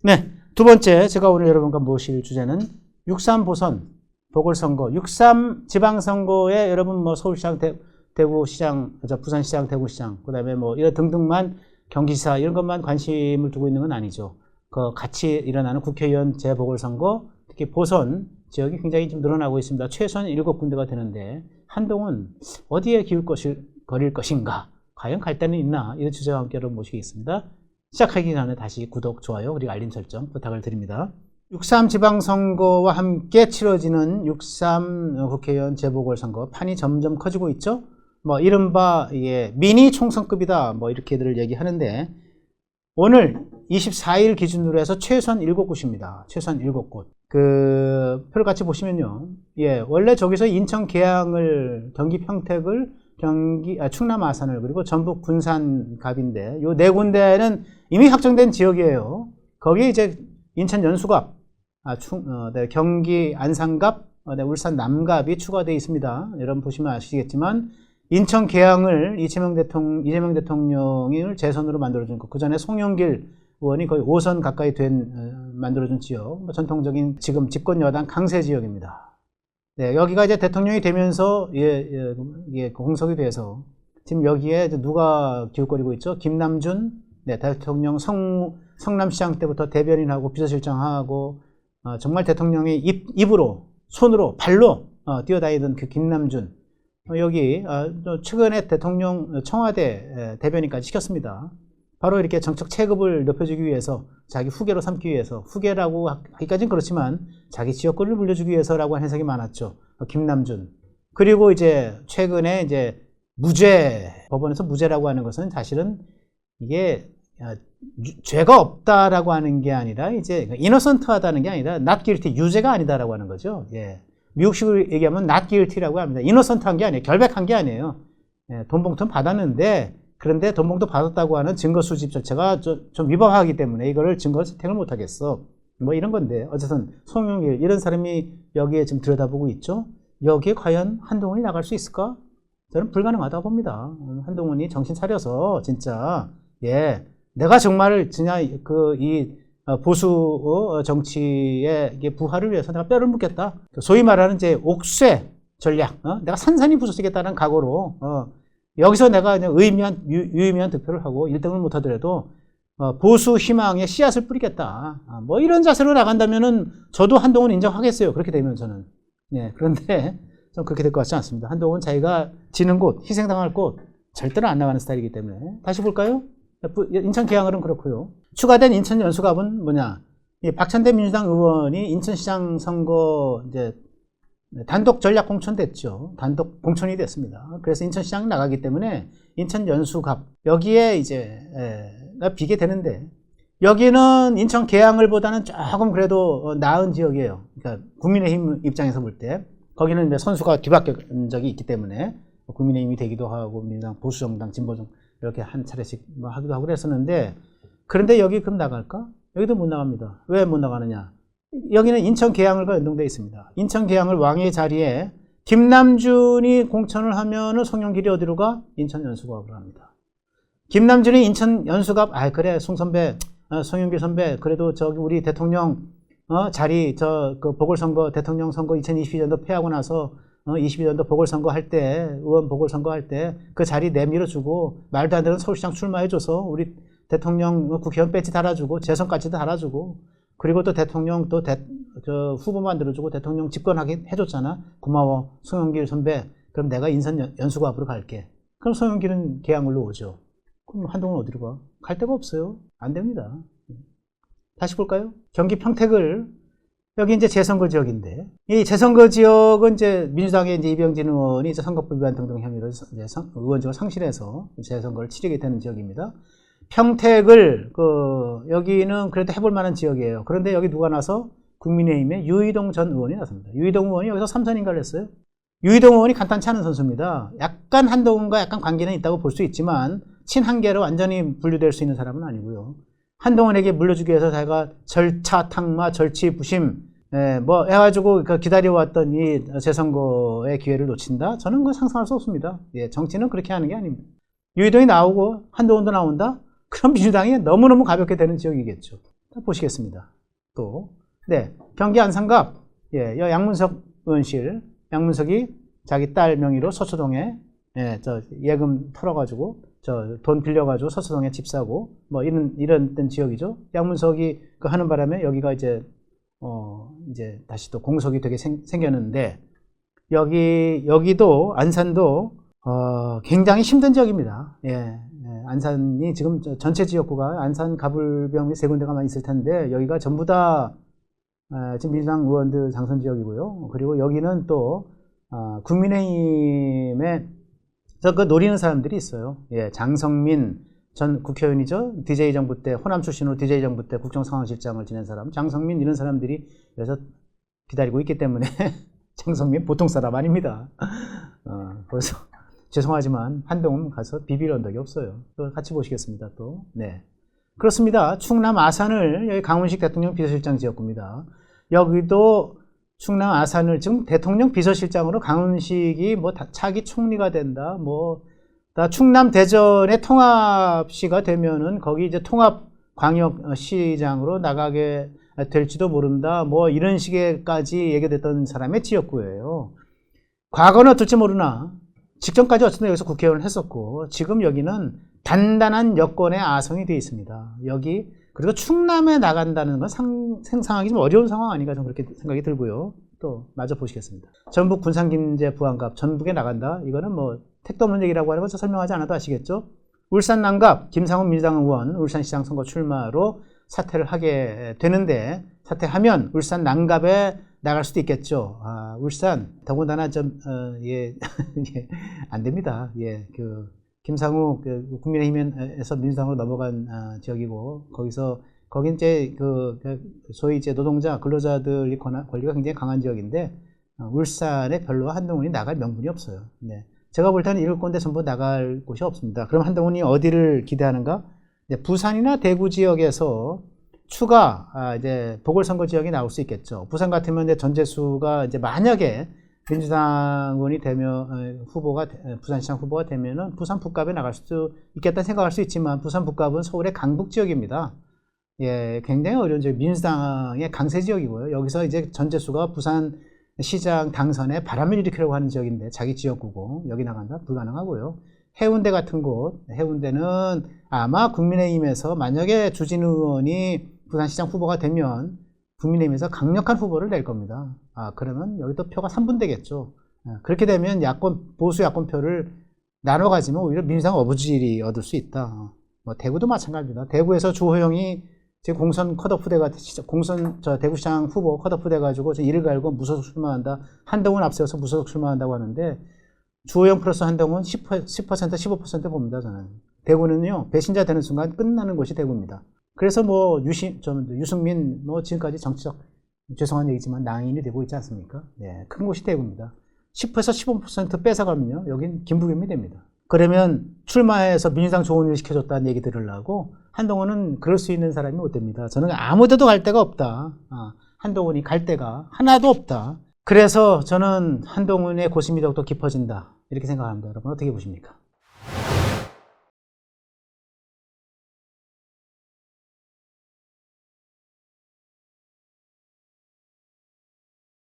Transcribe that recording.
네, 두 번째 제가 오늘 여러분과 모실 주제는 6.3 보선, 보궐선거, 6.3 지방선거에 여러분 뭐 서울시장, 대구시장, 부산시장, 대구시장, 그 다음에 뭐 이런 등등만 경기지사 이런 것만 관심을 두고 있는 건 아니죠. 그 같이 일어나는 국회의원 재보궐선거, 특히 보선 지역이 굉장히 좀 늘어나고 있습니다. 최소한 7군데가 되는데 한동훈 어디에 거릴 것인가? 과연 갈 데는 있나? 이런 주제와 함께 여러분 모시겠습니다. 시작하기 전에 다시 구독, 좋아요, 그리고 알림 설정 부탁을 드립니다. 6.3 지방선거와 함께 치러지는 6.3 국회의원 재보궐선거 판이 점점 커지고 있죠. 뭐 이른바 미니 총선급이다 뭐 이렇게들 얘기하는데 오늘 24일 기준으로 해서 최소한 7곳입니다. 최소한 7곳. 그 표를 같이 보시면요. 원래 저기서 인천 계양을, 경기 평택을, 충남 아산을, 그리고 전북 군산 갑인데 요 네 군데는 이미 확정된 지역이에요. 거기에 이제 인천 연수갑, 경기 안산갑, 울산 남갑이 추가되어 있습니다. 여러분 보시면 아시겠지만 인천 계양을 이재명 대통령을 재선으로 만들어준 것, 그 전에 송영길 의원이 거의 5선 가까이 만들어준 지역, 전통적인 지금 집권 여당 강세 지역입니다. 네, 여기가 이제 대통령이 되면서 공석이 돼서 지금 여기에 누가 기웃거리고 있죠? 김남준, 네, 대통령 성남시장 때부터 대변인하고 비서실장하고 정말 대통령의 입으로, 손으로, 발로 뛰어다니던 그 김남준. 여기 최근에 대통령 청와대 대변인까지 시켰습니다. 바로 이렇게 정책 체급을 높여주기 위해서, 자기 후계로 삼기 위해서, 후계라고 하기까지는 그렇지만 자기 지역구를 물려주기 위해서라고 하는 해석이 많았죠. 김남준. 그리고 이제 최근에 이제 법원에서 무죄라고 하는 것은 사실은 이게 죄가 없다라고 하는 게 아니라 이제 이노선트하다는 게 아니라 not guilty, 유죄가 아니다라고 하는 거죠. 미국식으로 얘기하면 not guilty라고 합니다. 이노선트한 게 아니에요. 결백한 게 아니에요. 돈 봉투는 받았는데, 그런데 돈 봉투 받았다고 하는 증거 수집 자체가 좀 위법하기 때문에 이거를 증거 채택을 못 하겠어. 뭐 이런 건데, 어쨌든 송영길 이런 사람이 여기에 지금 들여다보고 있죠. 여기에 과연 한동훈이 나갈 수 있을까? 저는 불가능하다고 봅니다. 한동훈이 정신 차려서 진짜 내가 정말 이 보수 정치의 부활을 위해서 내가 뼈를 묻겠다. 소위 말하는 이제 옥쇄 전략, 내가 산산히 부서지겠다는 각오로 여기서 내가 그냥 유의미한 득표를 하고 1등을 못하더라도 보수 희망의 씨앗을 뿌리겠다. 뭐 이런 자세로 나간다면은 저도 한동훈 인정하겠어요. 그렇게 되면 저는. 그런데 좀 그렇게 될 것 같지 않습니다. 한동훈은 자기가 지는 곳, 희생당할 곳 절대로 안 나가는 스타일이기 때문에. 다시 볼까요? 인천 계양을은 그렇고요. 추가된 인천 연수갑은 뭐냐? 박찬대 민주당 의원이 인천시장 선거 이제 단독 전략 공천됐죠. 단독 공천이 됐습니다. 그래서 인천시장 나가기 때문에 인천 연수갑 여기에 이제 비게 되는데 여기는 인천 계양을보다는 조금 그래도 나은 지역이에요. 그러니까 국민의힘 입장에서 볼 때 거기는 이제 선수가 뒤바뀐 적이 있기 때문에 국민의힘이 되기도 하고 민주당 보수정당 진보정 이렇게 한 차례씩 뭐 하기도 하고 그랬었는데 그런데 여기 그럼 나갈까? 여기도 못 나갑니다. 왜 못 나가느냐? 여기는 인천 계양을과 연동되어 있습니다. 인천 계양을 왕의 자리에 김남준이 공천을 하면은 송영길이 어디로 가? 인천 연수갑으로 갑니다. 김남준이 인천 연수갑, 그래, 송영길 선배, 그래도 저기 우리 대통령, 자리, 그 보궐선거, 대통령 선거 2022년도 패하고 나서, 22년도 보궐선거 할 때, 의원 보궐선거 할 때, 그 자리 내밀어주고, 말도 안 되는 서울시장 출마해줘서, 우리 대통령 국회의원 배지 달아주고, 재선까지도 달아주고, 그리고 또 대통령 후보 만들어주고, 대통령 집권하게 해줬잖아. 고마워, 송영길 선배. 그럼 내가 인천 연수갑으로 갈게. 그럼 송영길은 계양으로 오죠. 그럼 한동훈 어디로 가? 갈 데가 없어요. 안 됩니다. 다시 볼까요? 경기 평택을, 여기 이제 재선거 지역인데, 이 재선거 지역은 이제 민주당의 이제 이병진 의원이 이제 선거법 위반 등등 혐의로 이제 의원직을 상실해서 재선거를 치르게 되는 지역입니다. 평택을, 여기는 그래도 해볼 만한 지역이에요. 그런데 여기 누가 나서? 국민의힘의 유이동 전 의원이 나섭니다. 유이동 의원이 여기서 3선인가를 했어요. 유이동 의원이 간단치 않은 선수입니다. 약간 한동훈과 약간 관계는 있다고 볼 수 있지만, 친한계로 완전히 분류될 수 있는 사람은 아니고요. 한동훈에게 물려주기 위해서 자기가 절차탕마, 절치부심, 뭐 해가지고 기다려왔던 이 재선거의 기회를 놓친다? 저는 그거 상상할 수 없습니다. 정치는 그렇게 하는 게 아닙니다. 유이동이 나오고 한동훈도 나온다? 그럼 민주당이 너무너무 가볍게 되는 지역이겠죠. 보시겠습니다. 또, 네, 경기 안산갑, 예, 양문석 의원실, 양문석이 자기 딸 명의로 서초동에 예금 털어가지고 돈 빌려가지고 서초동에 집 사고 뭐 이런 지역이죠. 양문석이 그 하는 바람에 여기가 이제 다시 또 공석이 되게 생겼는데 여기도 안산도 굉장히 힘든 지역입니다. 안산이 지금 전체 지역구가 안산, 가불병 및 세 군데가만 있을 텐데 여기가 전부 다 지금 민주당 의원들 당선 지역이고요. 그리고 여기는 또 국민의힘에 그 노리는 사람들이 있어요. 장성민 전 국회의원이죠. DJ 정부 때 호남 출신으로 DJ 정부 때 국정상황실장을 지낸 사람, 장성민 이런 사람들이 그래서 기다리고 있기 때문에 장성민 보통 사람 아닙니다. 그래서 죄송하지만 한동훈 가서 비빌 언덕이 없어요. 또 같이 보시겠습니다. 또 네. 그렇습니다. 충남 아산을 여기 강훈식 대통령 비서실장 지역구입니다. 여기도 충남 아산을 지금 대통령 비서실장으로 강훈식이 뭐 차기 총리가 된다. 뭐 다 충남 대전의 통합시가 되면은 거기 이제 통합광역시장으로 나가게 될지도 모른다. 뭐 이런 식의까지 얘기됐던 사람의 지역구예요. 과거는 어떨지 모르나 직전까지 어쨌든 여기서 국회의원을 했었고 지금 여기는 단단한 여권의 아성이 되어 있습니다. 여기 그리고 충남에 나간다는 건 상상하기 좀 어려운 상황 아닌가 좀 그렇게 생각이 들고요. 또 마저 보시겠습니다. 전북 군산김제 부안갑 전북에 나간다. 이거는 뭐 택도 없는 얘기라고 하는 건 설명하지 않아도 아시겠죠. 울산 남갑 김상훈 민주당 의원 울산시장 선거 출마로 사퇴를 하게 되는데 사퇴하면 울산 남갑에 나갈 수도 있겠죠. 울산 더군다나 안 됩니다. 김상우 국민의힘에서 민주당으로 넘어간 지역이고 거긴 이제 소위 이제 노동자 근로자들이 권리가 굉장히 강한 지역인데 울산에 별로 한동훈이 나갈 명분이 없어요. 네. 제가 볼 때는 이럴 건데 전부 나갈 곳이 없습니다. 그럼 한동훈이 어디를 기대하는가? 부산이나 대구 지역에서 추가 이제 보궐선거 지역이 나올 수 있겠죠. 부산 같으면 이제 전재수가 이제 만약에 민주당 의원이 되면 부산시장 후보가 되면은 부산 북갑에 나갈 수도 있겠다 생각할 수 있지만 부산 북갑은 서울의 강북 지역입니다. 굉장히 어려운 지역, 민주당의 강세 지역이고요. 여기서 이제 전재수가 부산시장 당선에 바람을 일으키려고 하는 지역인데 자기 지역구고 여기 나간다 불가능하고요. 해운대 같은 곳, 해운대는 아마 국민의힘에서 만약에 주진우 의원이 부산시장 후보가 되면 국민의힘에서 강력한 후보를 낼 겁니다. 그러면 여기도 표가 3분 되겠죠. 그렇게 되면 보수 야권표를 나눠 가지면 오히려 민주당 어부질이 얻을 수 있다. 뭐 대구도 마찬가지입니다. 대구에서 주호영이 지금 공선 컷오프 대구시장 후보 컷오프 돼가지고 이를 갈고 무소속 출마한다. 한동훈 앞세워서 무소속 출마한다고 하는데 주호영 플러스 한동훈 10%, 15% 봅니다, 저는. 대구는요, 배신자 되는 순간 끝나는 곳이 대구입니다. 그래서 뭐, 유승민, 지금까지 정치적, 죄송한 얘기지만 낭인이 되고 있지 않습니까? 네, 큰 곳이 대구입니다. 10%에서 15% 뺏어가면요, 여긴 김부겸이 됩니다. 그러면 출마해서 민주당 좋은 일 시켜줬다는 얘기 들으려고 한동훈은 그럴 수 있는 사람이 못 됩니다. 저는 아무 데도 갈 데가 없다. 한동훈이 갈 데가 하나도 없다. 그래서 저는 한동훈의 고심이 더욱더 깊어진다. 이렇게 생각합니다. 여러분 어떻게 보십니까?